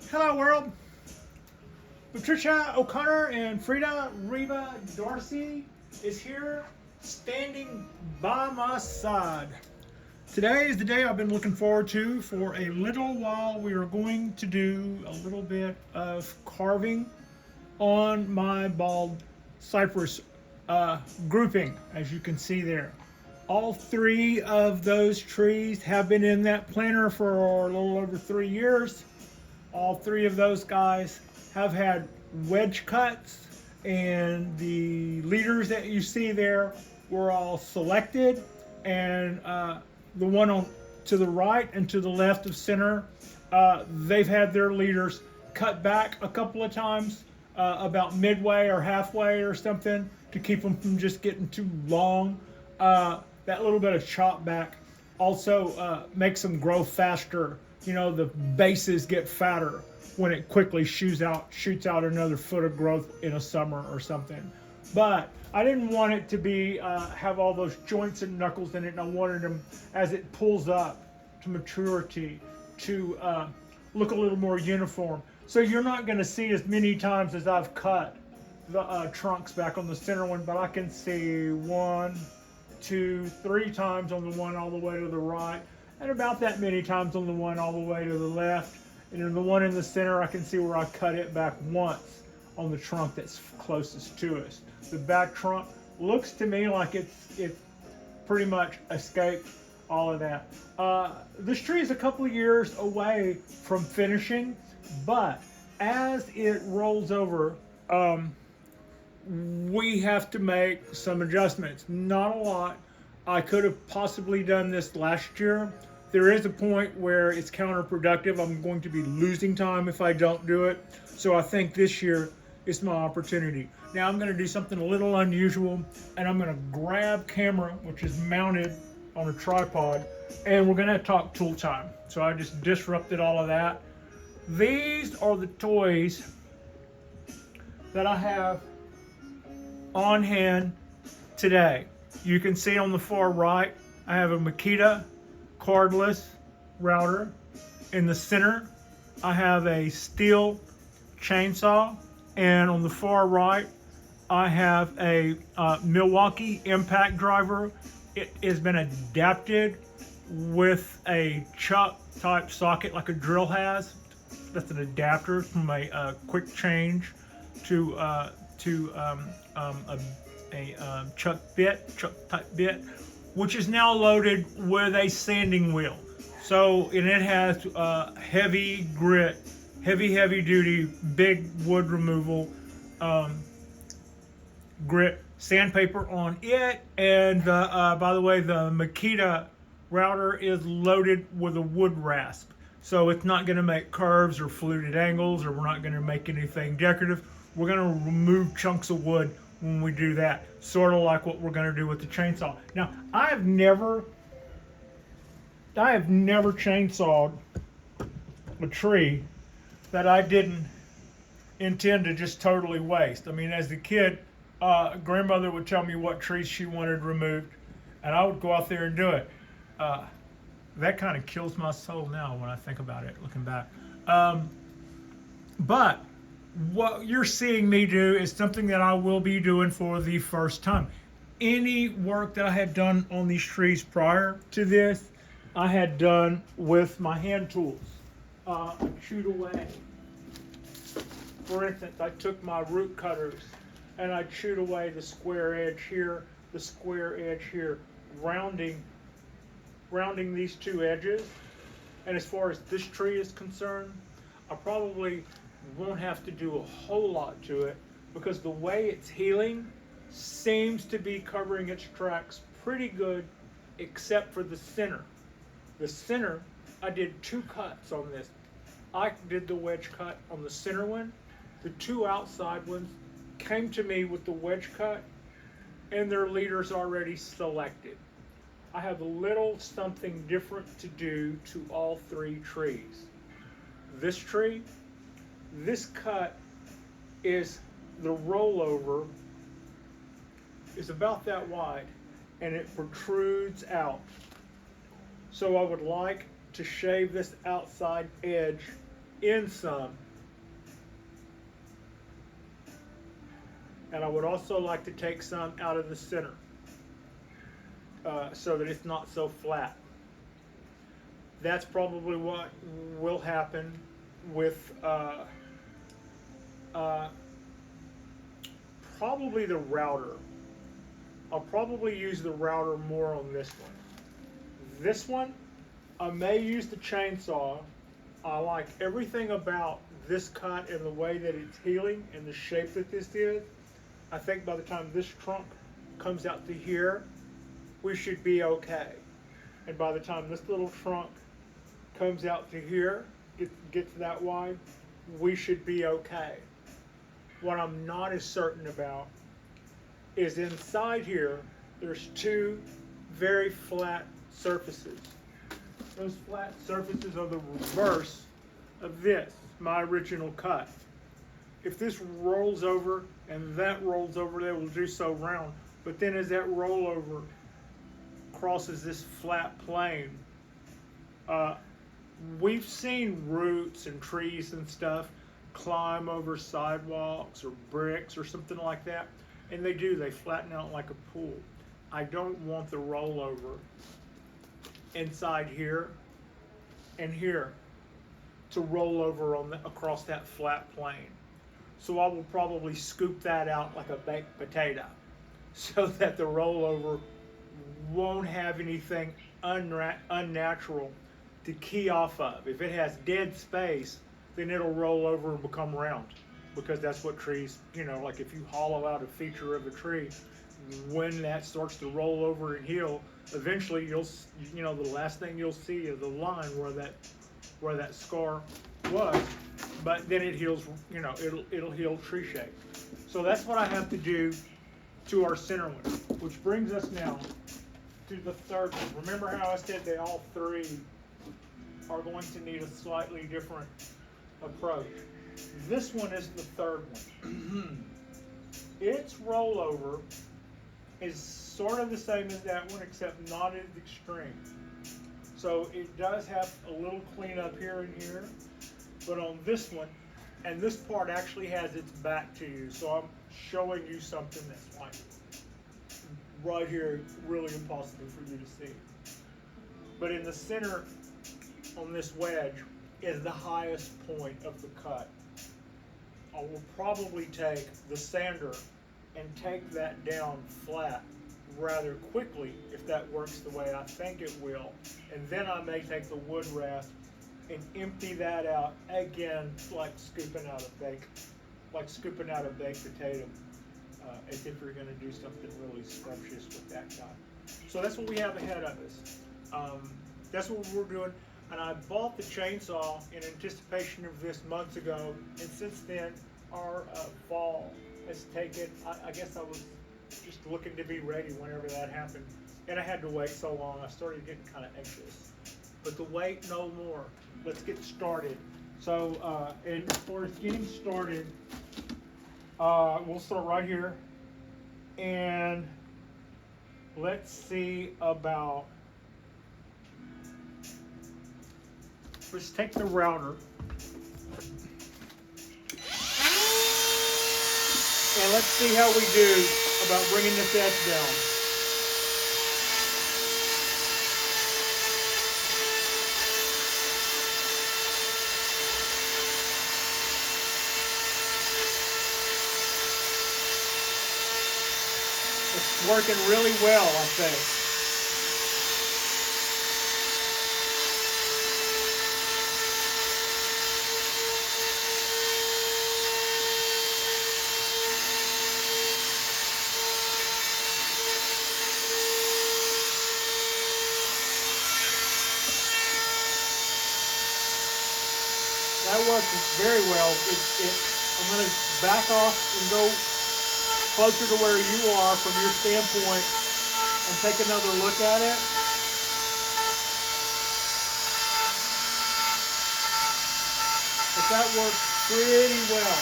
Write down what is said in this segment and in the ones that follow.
Hello world. Patricia O'Connor and Frida Reba Darcy is here standing by my side. Today is the day I've been looking forward to for a little while. We are going to do a little bit of carving on my bald cypress grouping, as you can see there. All three of those trees have been in that planter for a little over 3 years. All three of those guys have had wedge cuts, and the leaders that you see there were all selected. And the one on to the right and to the left of center, they've had their leaders cut back a couple of times, about midway or halfway or something, to keep them from just getting too long. That little bit of chop back also makes them grow faster. You know, the bases get fatter when it quickly shoots out another foot of growth in a summer or something. But I didn't want it to be have all those joints and knuckles in it, and I wanted them, as it pulls up to maturity, to look a little more uniform. So you're not going to see as many times as I've cut the trunks back on the center one, but I can see 1, 2, 3 times on the one all the way to the right, and about that many times on the one all the way to the left. And in the one in the center, I can see where I cut it back once on the trunk that's closest to us. The back trunk looks to me like it's pretty much escaped all of that. This tree is a couple of years away from finishing, but as it rolls over, we have to make some adjustments. Not a lot. I could have possibly done this last year. There is a point where it's counterproductive. I'm going to be losing time if I don't do it. So I think this year is my opportunity. Now I'm going to do something a little unusual, and I'm going to grab camera, which is mounted on a tripod, and we're going to talk tool time. So I just disrupted all of that. These are the toys that I have on hand today. You can see on the far right, I have a Mikita Cordless Router. In the center, I have a Stihl chainsaw, and on the far right, I have a Milwaukee impact driver. It has been adapted with a chuck type socket like a drill has. That's an adapter from a quick change to a chuck type bit, which is now loaded with a sanding wheel. So, and it has heavy grit, heavy duty, big wood removal, grit sandpaper on it. And by the way, the Mikita router is loaded with a wood rasp. So it's not going to make curves or fluted angles, or we're not going to make anything decorative. We're going to remove chunks of wood when we do that, sort of like what we're going to do with the chainsaw. Now, I have never chainsawed a tree that I didn't intend to just totally waste. I mean, as a kid, grandmother would tell me what trees she wanted removed, and I would go out there and do it. That kind of kills my soul now when I think about it, looking back. But what you're seeing me do is something that I will be doing for the first time. Any work that I had done on these trees prior to this, I had done with my hand tools. I chewed away. For instance, I took my root cutters and I chewed away the square edge here, the square edge here, rounding these two edges. And as far as this tree is concerned, I probably won't have to do a whole lot to it, because the way it's healing seems to be covering its tracks pretty good, except for the center. The center, I did 2 cuts on this. I did the wedge cut on the center one. The 2 outside ones came to me with the wedge cut and their leaders already selected. I have a little something different to do to all 3 trees. This tree, this cut is, the rollover is about that wide, and it protrudes out. So I would like to shave this outside edge in some. And I would also like to take some out of the center so that it's not so flat. That's probably what will happen with uh, probably the router. I'll probably use the router more on this one. This one, I may use the chainsaw. I like everything about this cut and the way that it's healing and the shape that this is. I think by the time this trunk comes out to here, we should be okay. And by the time this little trunk comes out to here, gets that wide, we should be okay. What I'm not as certain about is inside here, there's two very flat surfaces. Those flat surfaces are the reverse of this, my original cut. If this rolls over and that rolls over, they will do so round. But then as that rollover crosses this flat plane, we've seen roots and trees and stuff climb over sidewalks or bricks or something like that, and they flatten out like a pool. I don't want the rollover inside here and here to roll over across that flat plane. So I will probably scoop that out like a baked potato so that the rollover won't have anything unnatural to key off of. If it has dead space, then it'll roll over and become round, because that's what trees, like if you hollow out a feature of a tree, when that starts to roll over and heal, eventually the last thing you'll see is the line where that scar was, but then it heals, it'll heal tree shape. So that's what I have to do to our center one, which brings us now to the third one. Remember how I said they all three are going to need a slightly different approach. This one is the third one. Its rollover is sort of the same as that one, except not as extreme. So it does have a little cleanup here and here, but on this one, and this part actually has its back to you, so I'm showing you something that's like right here, really impossible for you to see. But in the center on this wedge is the highest point of the cut. I will probably take the sander and take that down flat rather quickly if that works the way I think it will. And then I may take the wood rasp and empty that out again, like scooping out a baked potato, as if you're going to do something really scrumptious with that guy. So that's what we have ahead of us. That's what we're doing. And I bought the chainsaw in anticipation of this months ago, and since then our fall has taken, I guess I was just looking to be ready whenever that happened, and I had to wait so long, I started getting kind of anxious. But to wait no more, let's get started. So, and as far as getting started, we'll start right here, and let's see about, let's take the router and let's see how we do about bringing this edge down. It's working really well, I think. That works very well. I'm going to back off and go closer to where you are from your standpoint and take another look at it. But that works pretty well.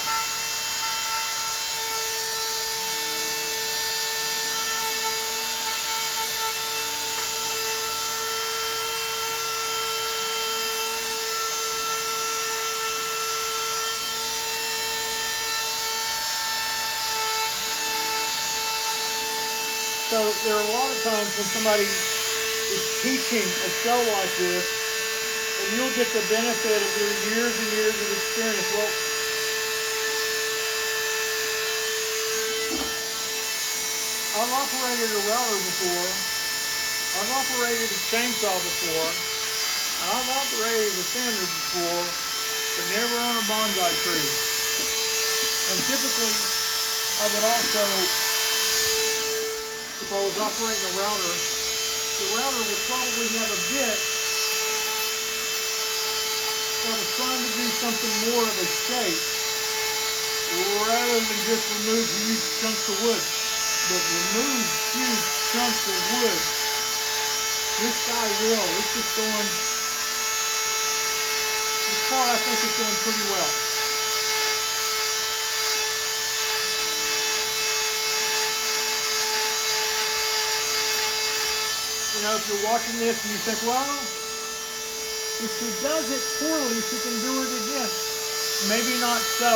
So there are a lot of times when somebody is teaching a show like this, and you'll get the benefit of your years and years of experience. Well, I've operated a router before, I've operated a chainsaw before, and I've operated a sander before, but never on a bonsai tree. And typically, I would also, if I was operating a router, the router would probably have a bit that was trying to do something more of a shape, rather than just remove huge chunks of wood. But remove huge chunks of wood, this guy will. It's just going, this part I think is going pretty well. You know, if you're watching this and you think, well, if she does it poorly, she can do it again. Maybe not so.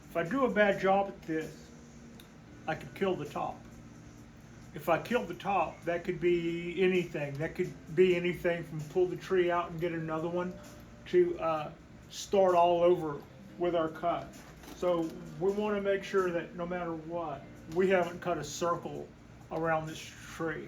If I do a bad job at this, I could kill the top. If I kill the top, that could be anything. That could be anything from pull the tree out and get another one to start all over with our cut. So we want to make sure that no matter what, we haven't cut a circle around this tree.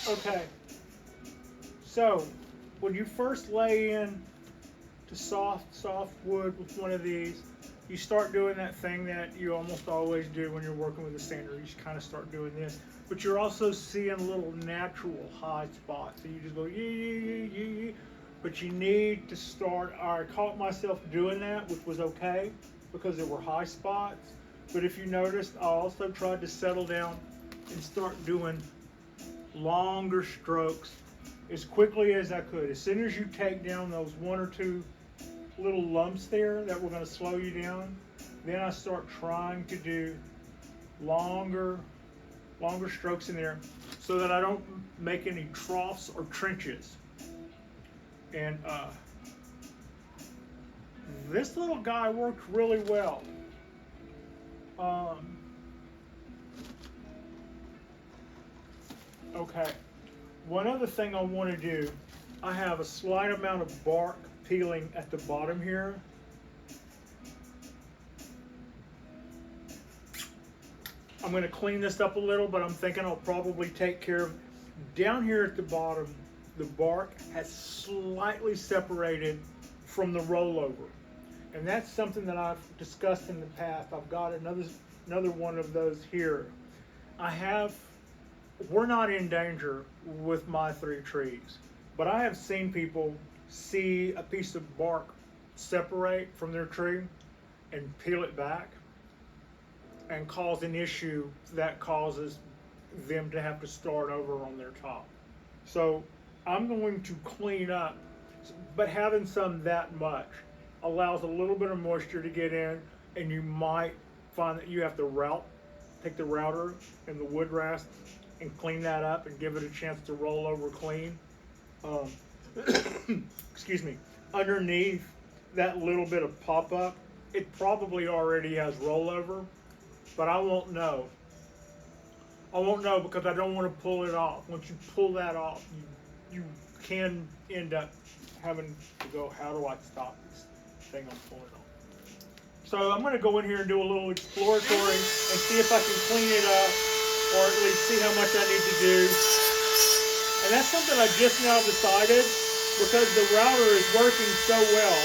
Okay, so when you first lay in to soft wood with one of these, you start doing that thing that you almost always do when you're working with a sander. You just kind of start doing this, but you're also seeing little natural high spots. So you just go yee. But you need to start. I caught myself doing that, which was okay because there were high spots. But if you noticed, I also tried to settle down and start doing longer strokes as quickly as I could. As soon as you take down those one or two little lumps there that were going to slow you down, then I start trying to do longer strokes in there so that I don't make any troughs or trenches. And this little guy worked really well. Okay, one other thing I want to do, I have a slight amount of bark peeling at the bottom here. I'm going to clean this up a little, but I'm thinking I'll probably take care of, down here at the bottom, the bark has slightly separated from the rollover. And that's something that I've discussed in the past. I've got another one of those here. We're not in danger with my 3 trees, but I have seen people see a piece of bark separate from their tree and peel it back and cause an issue that causes them to have to start over on their top. So I'm going to clean up, but having some that much allows a little bit of moisture to get in, and you might find that you have to take the router and the wood rasp and clean that up and give it a chance to roll over clean. Excuse me. underneath that little bit of pop-up, it probably already has rollover, but I won't know. I won't know because I don't want to pull it off. Once you pull that off, you can end up having to go, how do I stop this thing I'm pulling off? So I'm going to go in here and do a little exploratory and see if I can clean it up, or at least see how much I need to do. And that's something I just now decided, because the router is working so well,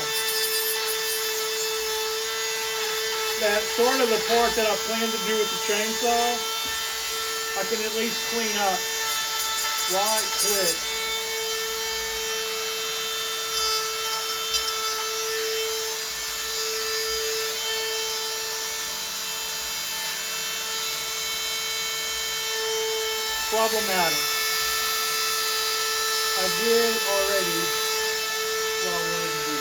that sort of the part that I plan to do with the chainsaw, I can at least clean up right quick. Problematic. I did already what I wanted to do.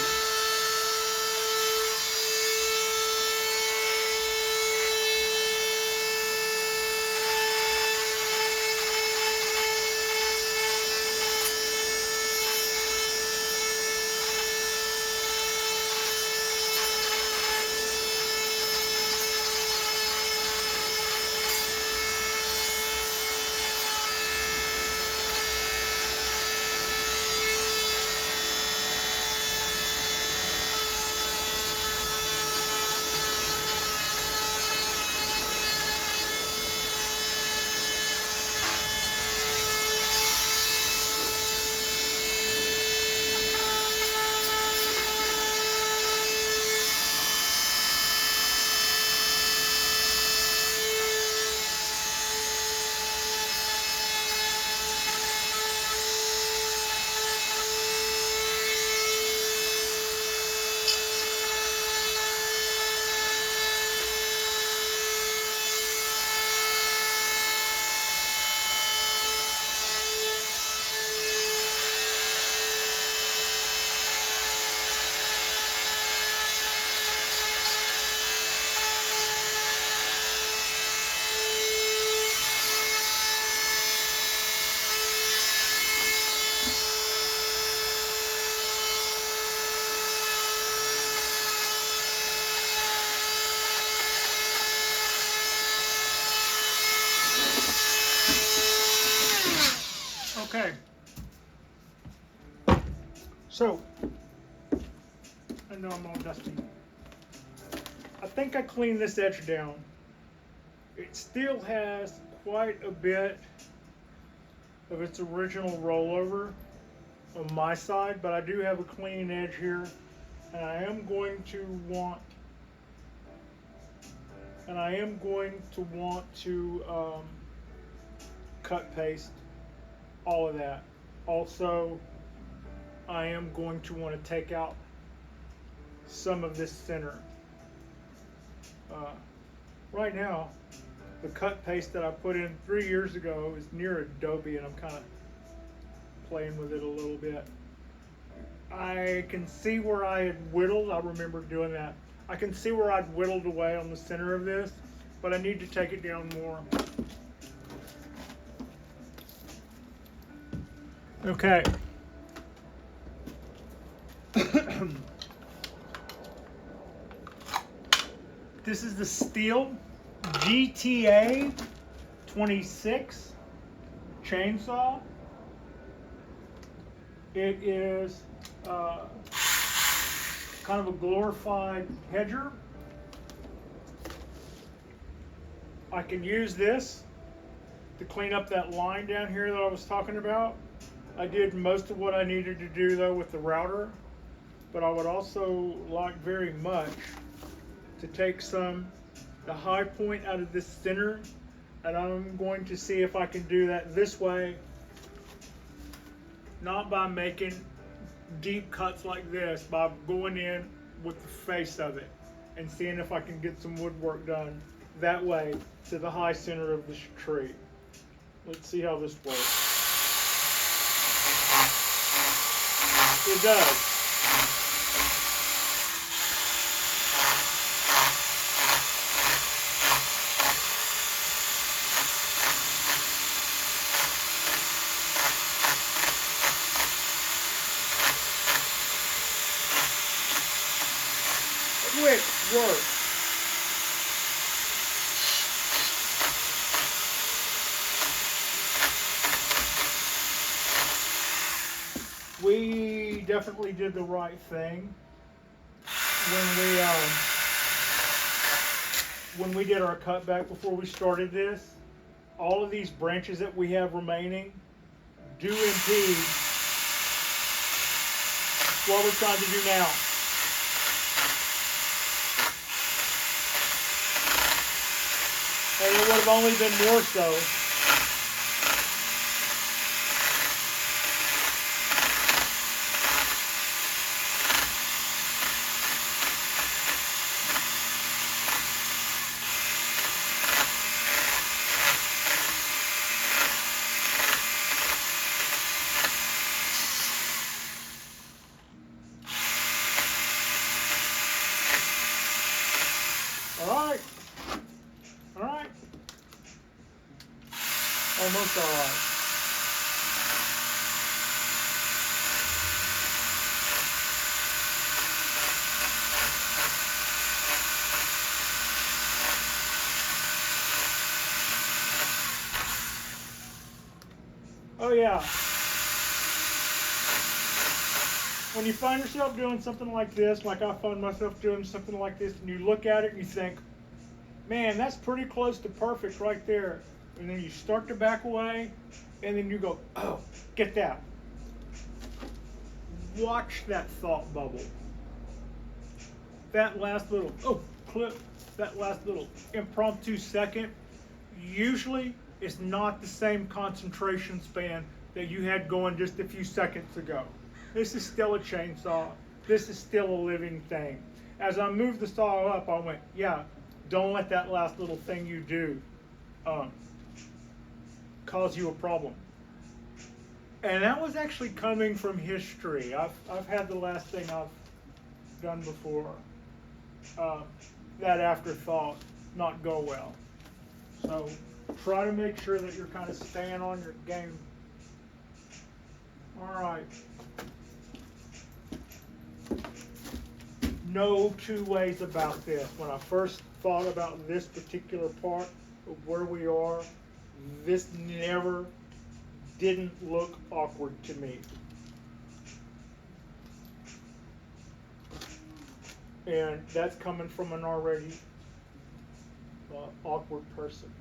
Okay. So, I know I'm all dusty. I think I cleaned this edge down. It still has quite a bit of its original rollover on my side, but I do have a clean edge here, and I am going to want to cut paste all of that. Also, I am going to want to take out some of this center. Right now, the cut paste that I put in 3 years ago is near Adobe, and I'm kind of playing with it a little bit. I can see where I had whittled. I remember doing that. I can see where I'd whittled away on the center of this, but I need to take it down more. Okay. This is the Stihl GTA 26 chainsaw. It is kind of a glorified hedger. I can use this to clean up that line down here that I was talking about. I did most of what I needed to do though with the router, but I would also like very much to take the high point out of this center, and I'm going to see if I can do that this way, not by making deep cuts like this, by going in with the face of it and seeing if I can get some woodwork done that way to the high center of this tree. Let's see how this works. It does. we definitely did the right thing when we did our cutback before we started this. All of these branches that we have remaining do impede what we're trying to do now. And it would have only been more so Alright. Alright. Almost alright. Oh yeah. When you find yourself doing something like this, like I find myself doing something like this, and you look at it and you think, man, that's pretty close to perfect right there. And then you start to back away, and then you go, oh, get that. Watch that thought bubble. That last little, clip, that last little impromptu second, usually it's not the same concentration span that you had going just a few seconds ago. This is still a chainsaw. This is still a living thing. As I moved the saw up, I went, yeah, don't let that last little thing you do cause you a problem. And that was actually coming from history. I've had the last thing I've done before, that afterthought not go well. So try to make sure that you're kind of staying on your game. All right. No two ways about this. When I first thought about this particular part of where we are, this didn't look awkward to me. And that's coming from an already awkward person.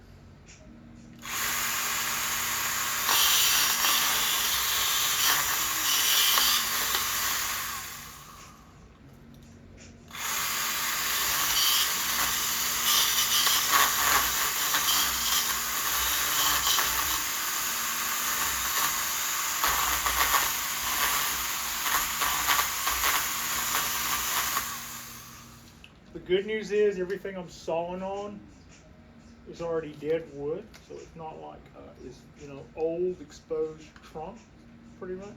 The good news is everything I'm sawing on is already dead wood, so it's not like it's old exposed trunk, pretty much.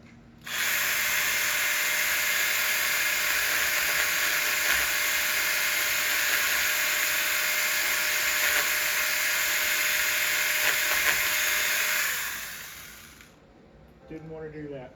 Didn't want to do that.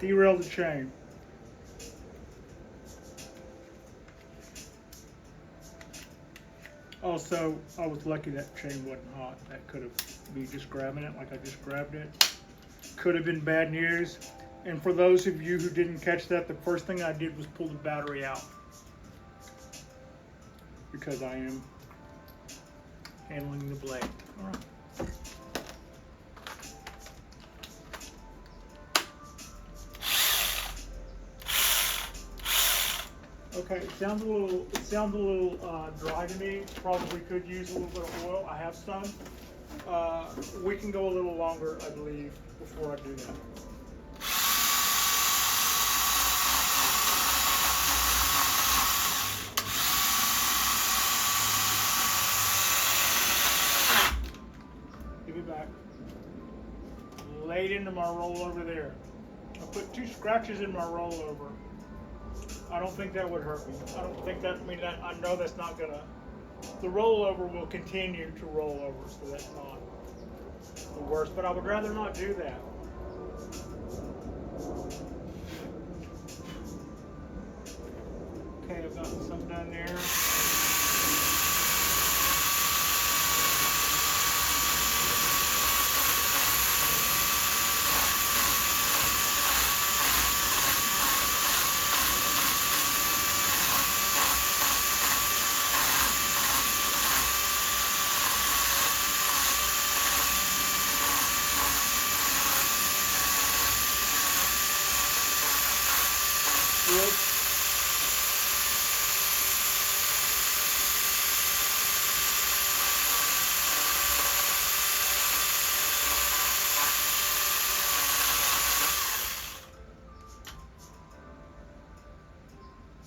Derail the chain. Also, I was lucky that chain wasn't hot. That could have me just grabbing it like I just grabbed it. Could have been bad news. And for those of you who didn't catch that, the first thing I did was pull the battery out, because I am handling the blade. All right. Okay, it sounds a little dry to me. Probably could use a little bit of oil. I have some. We can go a little longer, I believe, before I do that. laid into my rollover there. I put 2 scratches in my rollover. I don't think that would hurt me. I don't think that, I know that's not gonna, the rollover will continue to roll over, so that's not the worst, but I would rather not do that. Okay, I've gotten some done there.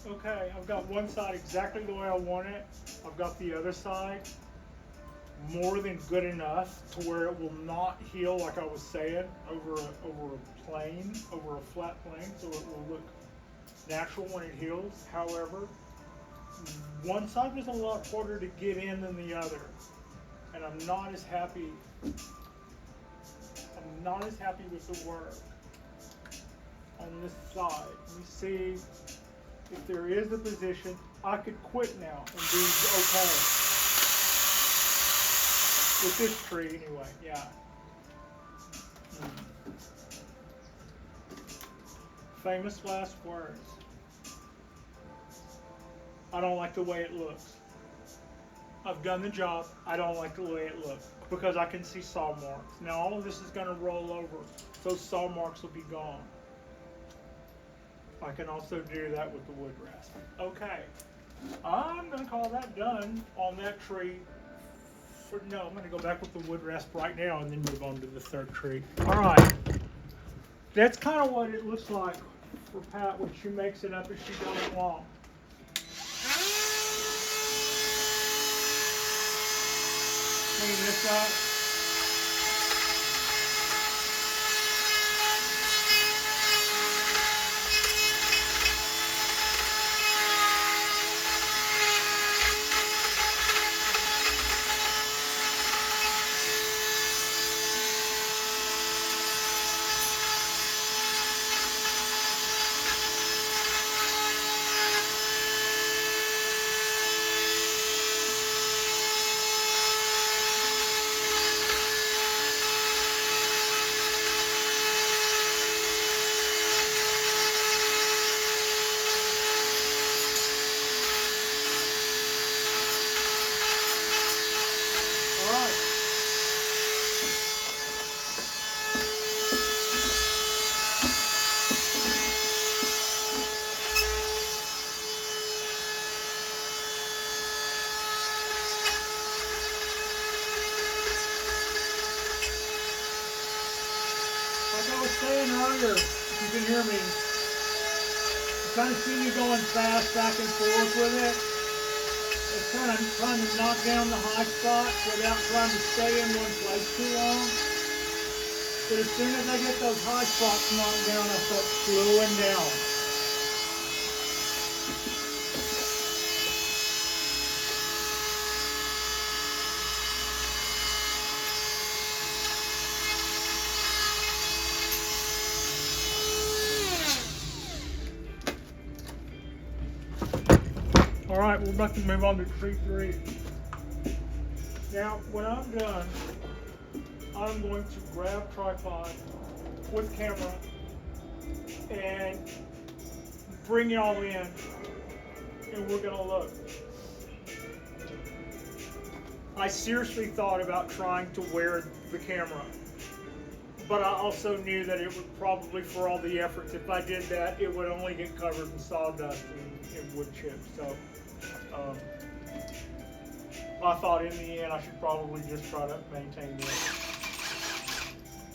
Okay, I've got one side exactly the way I want it. I've got the other side more than good enough to where it will not heal, like I was saying, over a plane, over a flat plane, so it will look natural when it heals. However, one side was a lot harder to get in than the other, and I'm not as happy with the work on this side. Let me see if there is a position. I could quit now and be okay with this tree anyway. Yeah. Famous last words. I don't like the way it looks. I've done the job. I don't like the way it looks because I can see saw marks. Now all of this is going to roll over. Those saw marks will be gone. I can also do that with the wood rasp. Okay, I'm going to call that done on that tree. No, I'm going to go back with the wood rasp right now and then move on to the third tree. All right, that's kind of what it looks like for Pat when she makes it up as she goes along. Clean this up. Earlier, if you can hear me, you kind of see me going fast back and forth with it. It's kind of trying to knock down the high spots without trying to stay in one place too long. But as soon as I get those high spots knocked down, I start slowing down. Alright, we're about to move on to tree 3. Now, when I'm done, I'm going to grab tripod with camera and bring y'all in, and we're going to look. I seriously thought about trying to wear the camera, but I also knew that it would probably, for all the efforts, if I did that, it would only get covered in sawdust and wood chips. So I thought in the end I should probably just try to maintain this.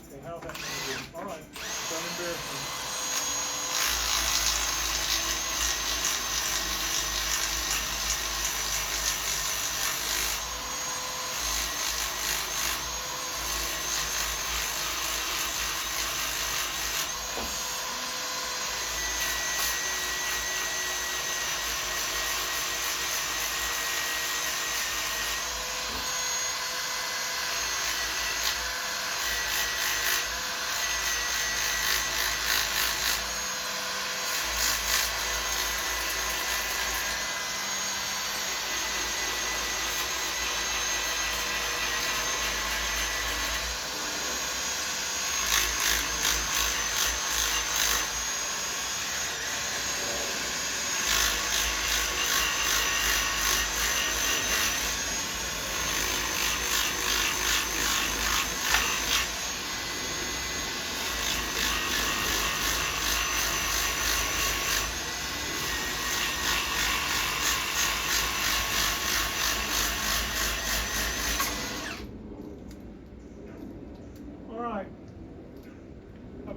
Okay, how's that going to do? Alright, don't embarrass me.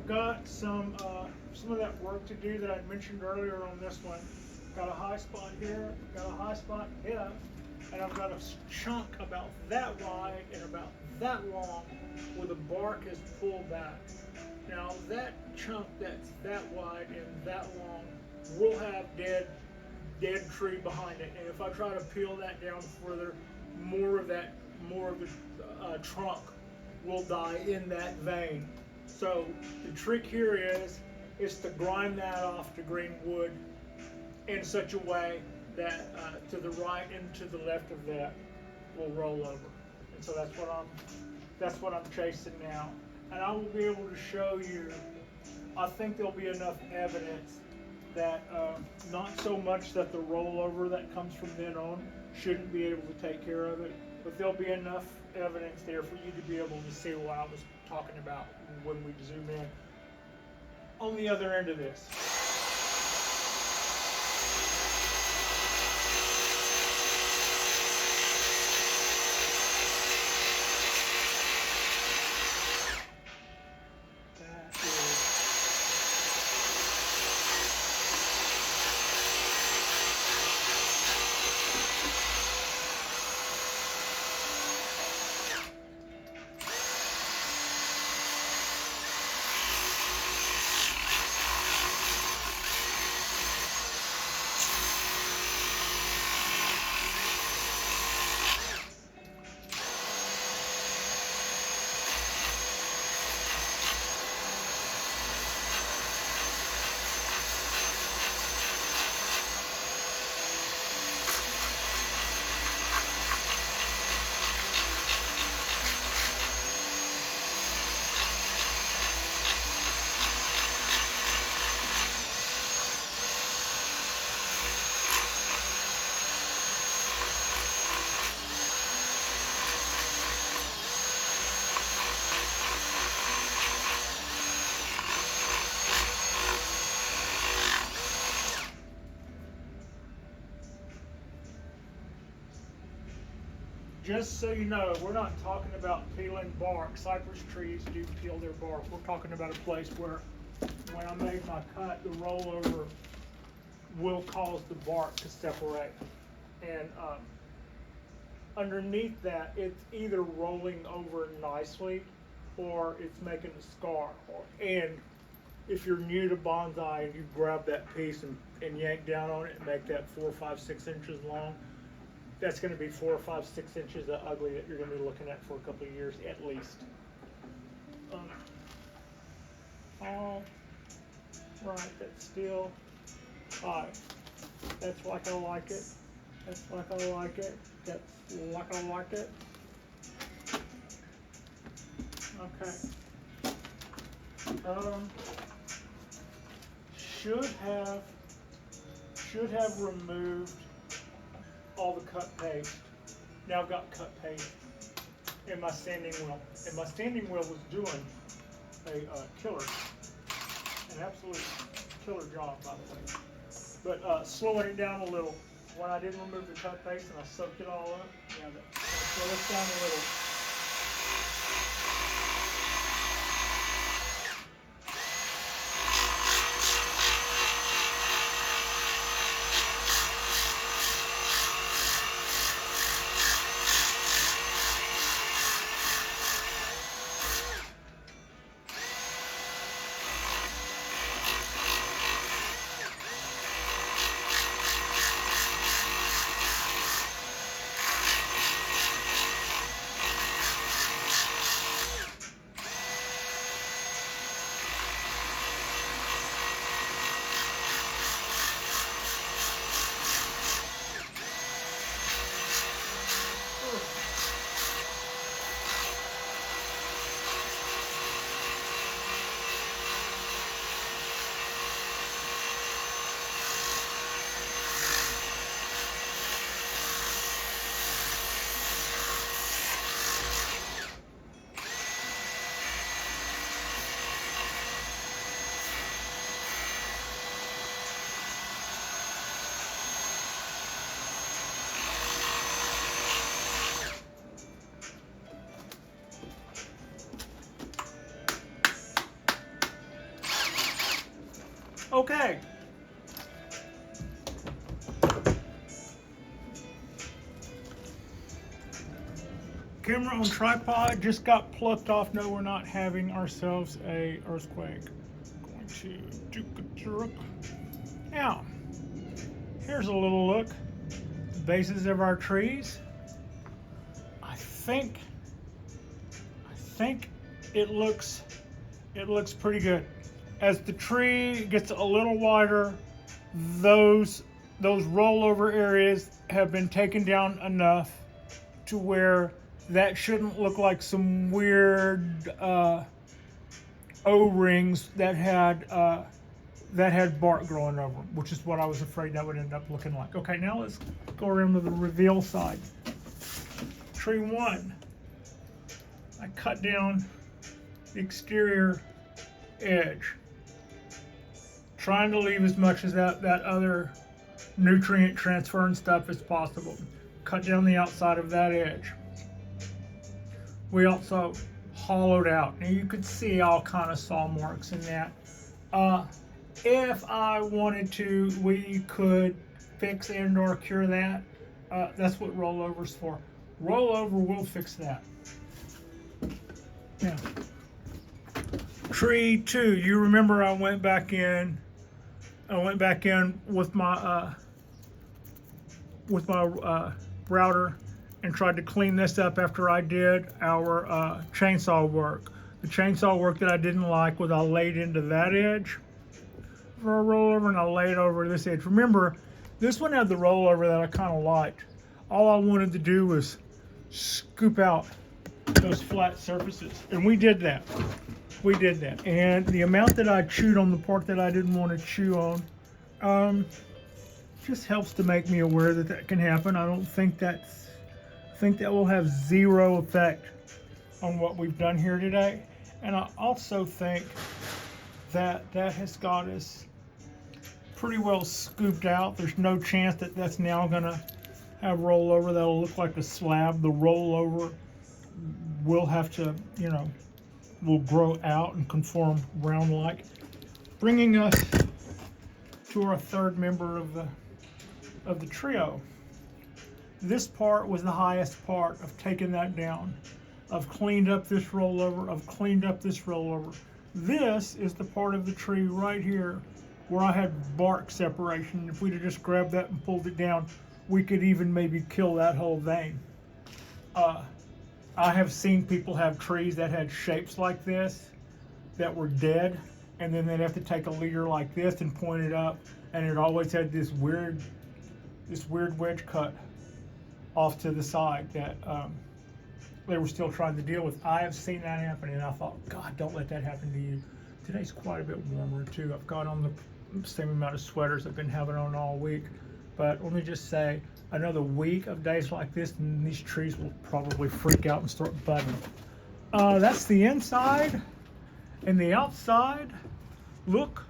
I've got some of that work to do that I mentioned earlier on this one. Got a high spot here, got a high spot here, and I've got a chunk about that wide and about that long where the bark is pulled back. Now that chunk that's that wide and that long will have dead tree behind it, and if I try to peel that down further, more of the trunk will die in that vein. So the trick here is to grind that off to green wood in such a way that to the right and to the left of that will roll over. And so that's what I'm chasing now. And I will be able to show you, I think there'll be enough evidence that not so much that the rollover that comes from then on shouldn't be able to take care of it, but there'll be enough evidence there for you to be able to see what I was talking about when we zoom in on the other end of this. Just so you know, we're not talking about peeling bark. Cypress trees do peel their bark. We're talking about a place where when I made my cut, the rollover will cause the bark to separate. And underneath that, it's either rolling over nicely or it's making a scar. And if you're new to bonsai and you grab that piece and yank down on it and make that 4, 5, 6 inches long, that's going to be 4, 5, 6 inches of ugly that you're going to be looking at for a couple of years at least. All right, that's still high. That's like I like it. That's like I like it. That's like I like it. Okay. Should have removed all the cut paste. Now I've got cut paste in my sanding wheel, and my sanding wheel was doing a an absolute killer job, by the way. But slowing it down a little. When I didn't remove the cut paste and I soaked it all up, yeah, slow this down a little. Okay. Camera on tripod just got plucked off. No, we're not having ourselves a earthquake. Going to do a look. Now, here's a little look. The bases of our trees. I think it looks pretty good. As the tree gets a little wider, those rollover areas have been taken down enough to where that shouldn't look like some weird O-rings that had bark growing over, which is what I was afraid that would end up looking like. Okay, now let's go around to the reveal side. Tree 1, I cut down the exterior edge, trying to leave as much as that other nutrient transferring stuff as possible. Cut down the outside of that edge. We also hollowed out. Now you could see all kind of saw marks in that. If I wanted to, we could fix and or cure that. That's what rollover's for. Rollover will fix that. Now, tree 2, you remember I went back in with my router and tried to clean this up after I did our chainsaw work. The chainsaw work that I didn't like was I laid into that edge for a rollover and I laid over this edge. Remember, this one had the rollover that I kind of liked. All I wanted to do was scoop out those flat surfaces, and we did that. We did that. And the amount that I chewed on the part that I didn't want to chew on just helps to make me aware that that can happen. I don't think that will have zero effect on what we've done here today. And I also think that has got us pretty well scooped out. There's no chance that that's now gonna have rollover that'll look like a slab. The rollover will have to, will grow out and conform round-like. Bringing us to our third member of the trio. This part was the highest part of taking that down. I've cleaned up this rollover. I've cleaned up this rollover. This is the part of the tree right here where I had bark separation. If we'd have just grabbed that and pulled it down, we could even maybe kill that whole vein. I have seen people have trees that had shapes like this that were dead, and then they'd have to take a leader like this and point it up, and it always had this weird wedge cut off to the side that they were still trying to deal with. I have seen that happen, and I thought, God, don't let that happen to you. Today's quite a bit warmer too. I've got on the same amount of sweaters I've been having on all week, but let me just say, another week of days like this, and these trees will probably freak out and start budding. That's the inside and the outside look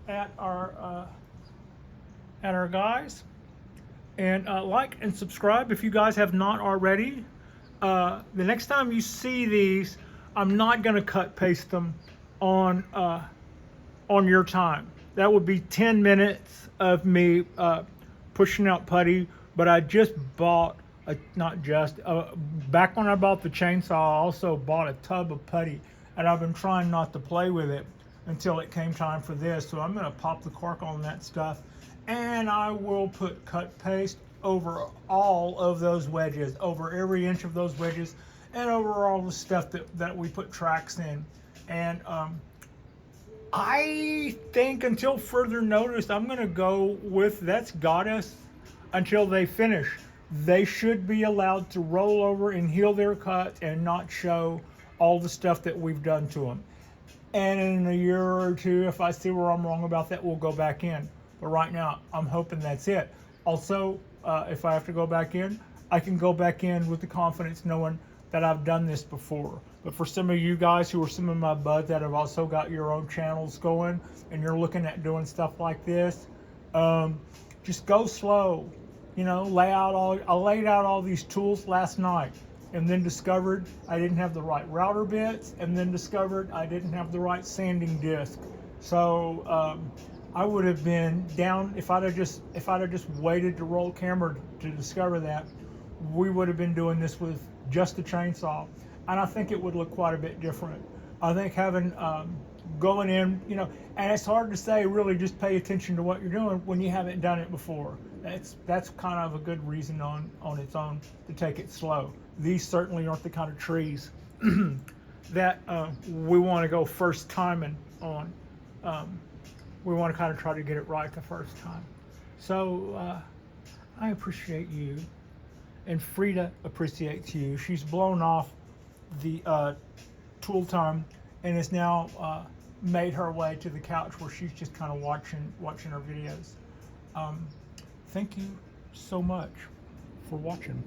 at our guys. And like and subscribe if you guys have not already. The next time you see these, I'm not going to cut paste them on your time. That would be 10 minutes of me pushing out putty. But I just bought back when I bought the chainsaw, I also bought a tub of putty, and I've been trying not to play with it until it came time for this. So I'm going to pop the cork on that stuff, and I will put cut paste over all of those wedges, over every inch of those wedges, and over all the stuff that we put tracks in. And I think until further notice, I'm going to go with that's got us until they finish. They should be allowed to roll over and heal their cuts and not show all the stuff that we've done to them. And in a year or two, if I see where I'm wrong about that, we'll go back in. But right now, I'm hoping that's it. Also, if I have to go back in, I can go back in with the confidence knowing that I've done this before. But for some of you guys who are some of my buds that have also got your own channels going and you're looking at doing stuff like this, just go slow. I laid out all these tools last night and then discovered I didn't have the right router bits, and then discovered I didn't have the right sanding disc. So I would have been down if I'd have just waited to roll camera to discover that. We would have been doing this with just a chainsaw, and I think it would look quite a bit different. I think having going in, you know, and it's hard to say really just pay attention to what you're doing when you haven't done it before. That's kind of a good reason on its own to take it slow. These certainly aren't the kind of trees that we want to go first timing on. We want to kind of try to get it right the first time. So I appreciate you, and Frida appreciates you. She's blown off the tool time and has now made her way to the couch where she's just kind of watching our videos. Thank you so much for watching.